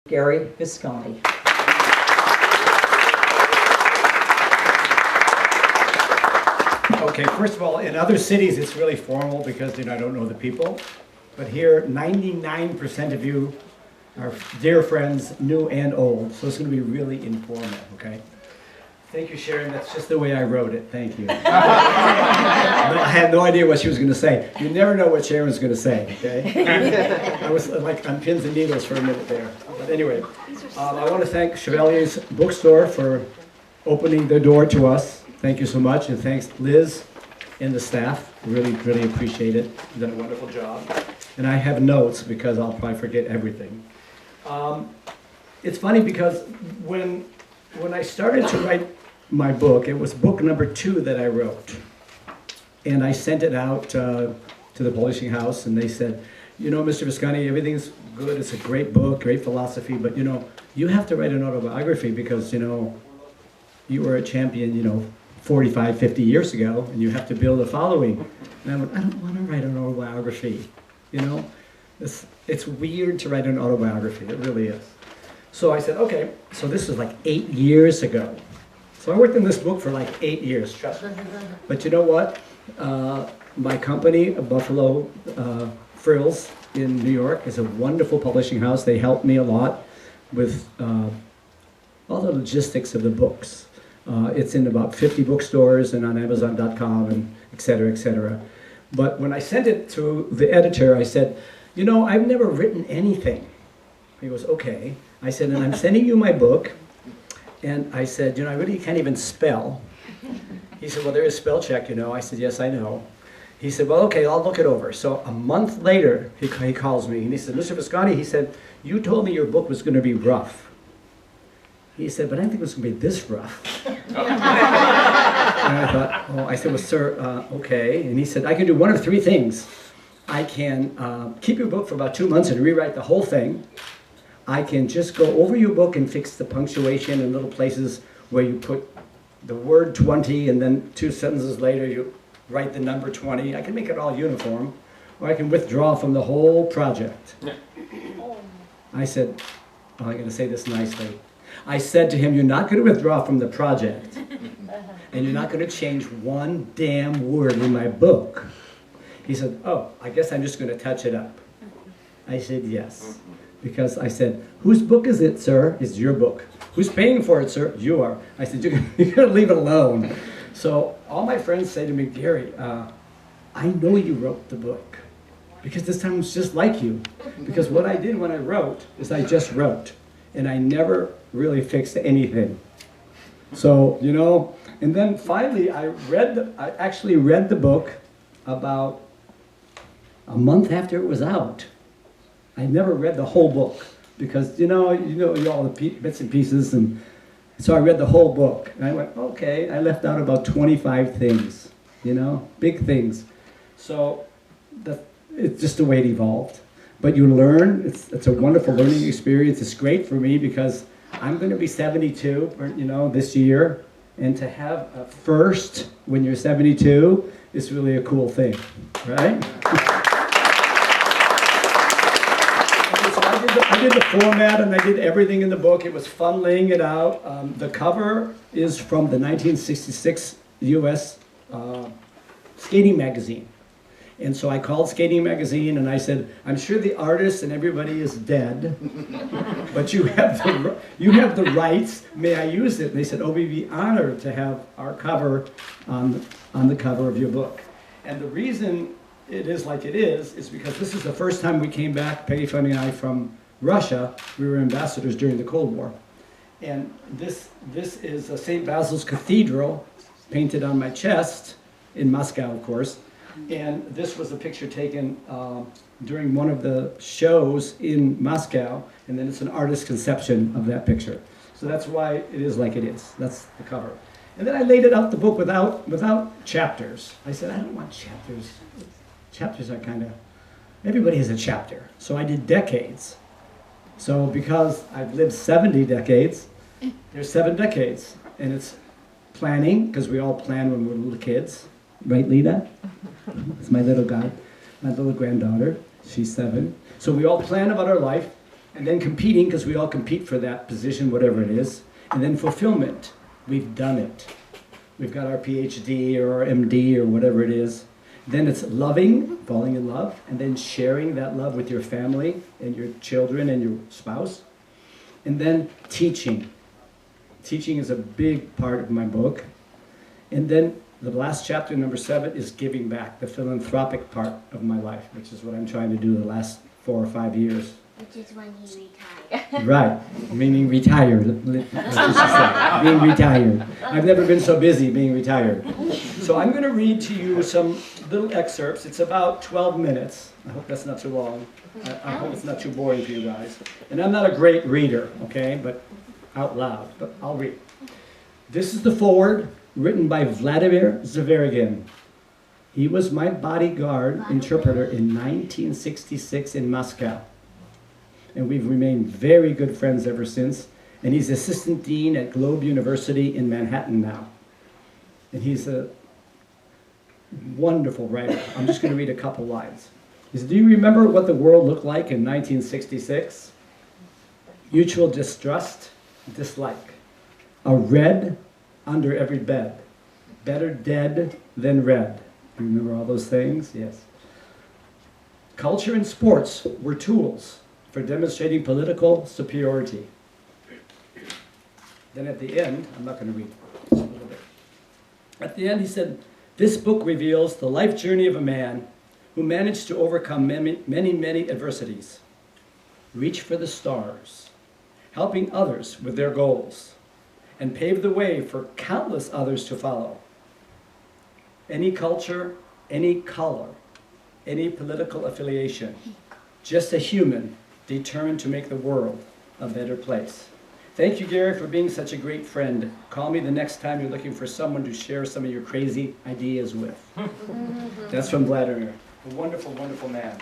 Gary Visconti. Okay, first of all, in other cities it's really formal because I don't know the people. But here, 99% of you are dear friends, new and old. So it's going to be really informal, okay? Thank you, Sharon. That's just the way I wrote it. Thank you. I had no idea what she was going to say. You never know what Sharon's going to say, okay? I was like on pins and needles for a minute there. But anyway, I want to thank Chevalier's Book Store for opening their door to us. Thank you so much. And thanks, Liz and the staff. Really, really appreciate it. You've done a wonderful job. And I have notes because I'll probably forget everything. It's funny because when I started to write my book, it was book number 2 that I wrote. And I sent it out to the publishing house, and they said, Mr. Visconti, everything's good, it's a great book, great philosophy, but you have to write an autobiography because, you were a champion, 45, 50 years ago, and you have to build a following. And I went, I don't want to write an autobiography, It's weird to write an autobiography, it really is. So I said, okay, so this was like 8 years ago. So I worked on this book for like 8 years, trust me. But you know what? My company, Buffalo Frills in New York, is a wonderful publishing house. They helped me a lot with all the logistics of the books. It's in about 50 bookstores and on Amazon.com and et cetera, et cetera. But when I sent it to the editor, I said, I've never written anything. He goes, okay. I said, and I'm sending you my book. And I said, I really can't even spell. He said, well, there is spell check, I said, yes, I know. He said, well, okay, I'll look it over. So a month later, he calls me, and he said, Mr. Visconti, he said, you told me your book was going to be rough. He said, but I didn't think it was going to be this rough. And I thought, oh, I said, well, sir, okay. And he said, I can do one of 3 things. I can keep your book for about 2 months and rewrite the whole thing. I can just go over your book and fix the punctuation and little places where you put the word 20 and then 2 sentences later you write the number 20. I can make it all uniform. Or I can withdraw from the whole project. I said, well, I'm going to say this nicely. I said to him, you're not going to withdraw from the project. And you're not going to change one damn word in my book. He said, oh, I guess I'm just going to touch it up. I said, yes. Because I said, whose book is it, sir? It's your book. Who's paying for it, sir? You are. I said, you're going to leave it alone. So all my friends say to me, Gary, I know you wrote the book. Because this time it's just like you. Because what I did when I wrote is I just wrote. And I never really fixed anything. So, and then finally I actually read the book about a month after it was out. I never read the whole book because, all the bits and pieces, and so I read the whole book. And I went, okay, I left out about 25 things, big things. So it's just the way it evolved. But you learn, it's a wonderful learning experience. It's great for me because I'm going to be 72, this year. And to have a first when you're 72 is really a cool thing, right? I did the format and I did everything in the book. It was fun laying it out. The cover is from the 1966 U.S. Skating magazine. And so I called Skating Magazine and I said, I'm sure the artist and everybody is dead, but you have the rights. May I use it? And they said, oh, we'd be honored to have our cover on the cover of your book. And the reason it is like it is because this is the first time we came back, Peggy Funny and I, from Russia. We were ambassadors during the Cold War. And this is a St. Basil's Cathedral painted on my chest in Moscow, of course. And this was a picture taken during one of the shows in Moscow, and then it's an artist's conception of that picture. So that's why it is like it is. That's the cover. And then I laid it out the book without chapters. I said, I don't want chapters. Chapters are kind of, everybody has a chapter. So I did decades. So because I've lived 70 decades, there's 7 decades. And it's planning, because we all plan when we're little kids. Right, Lita? It's my little granddaughter. She's 7. So we all plan about our life, And then competing, because we all compete for that position, whatever it is. And then fulfillment. We've done it. We've got our PhD or our MD or whatever it is. Then it's loving, falling in love, and then sharing that love with your family and your children and your spouse. And then teaching. Teaching is a big part of my book. And then the last chapter, number 7, is giving back, the philanthropic part of my life, which is what I'm trying to do the last 4 or 5 years. Which is when he retired. Right, meaning retired. Being retired. I've never been so busy being retired. So I'm going to read to you some little excerpts. It's about 12 minutes. I hope that's not too long. I hope it's not too boring for you guys. And I'm not a great reader, okay, but out loud, but I'll read. This is the foreword, written by Vladimir Zverigin. He was my bodyguard interpreter in 1966 in Moscow. And we've remained very good friends ever since. And he's assistant dean at Globe University in Manhattan now. And he's a wonderful writer. I'm just going to read a couple lines. He said, do you remember what the world looked like in 1966? Mutual distrust, dislike. A red under every bed. Better dead than red. You remember all those things? Yes. Culture and sports were tools for demonstrating political superiority. Then at the end, I'm not going to read just a little bit. At the end he said, this book reveals the life journey of a man who managed to overcome many adversities, reach for the stars, helping others with their goals, and pave the way for countless others to follow. Any culture, any color, any political affiliation, just a human determined to make the world a better place. Thank you, Gary, for being such a great friend. Call me the next time you're looking for someone to share some of your crazy ideas with. That's from Vladimir, a wonderful, wonderful man.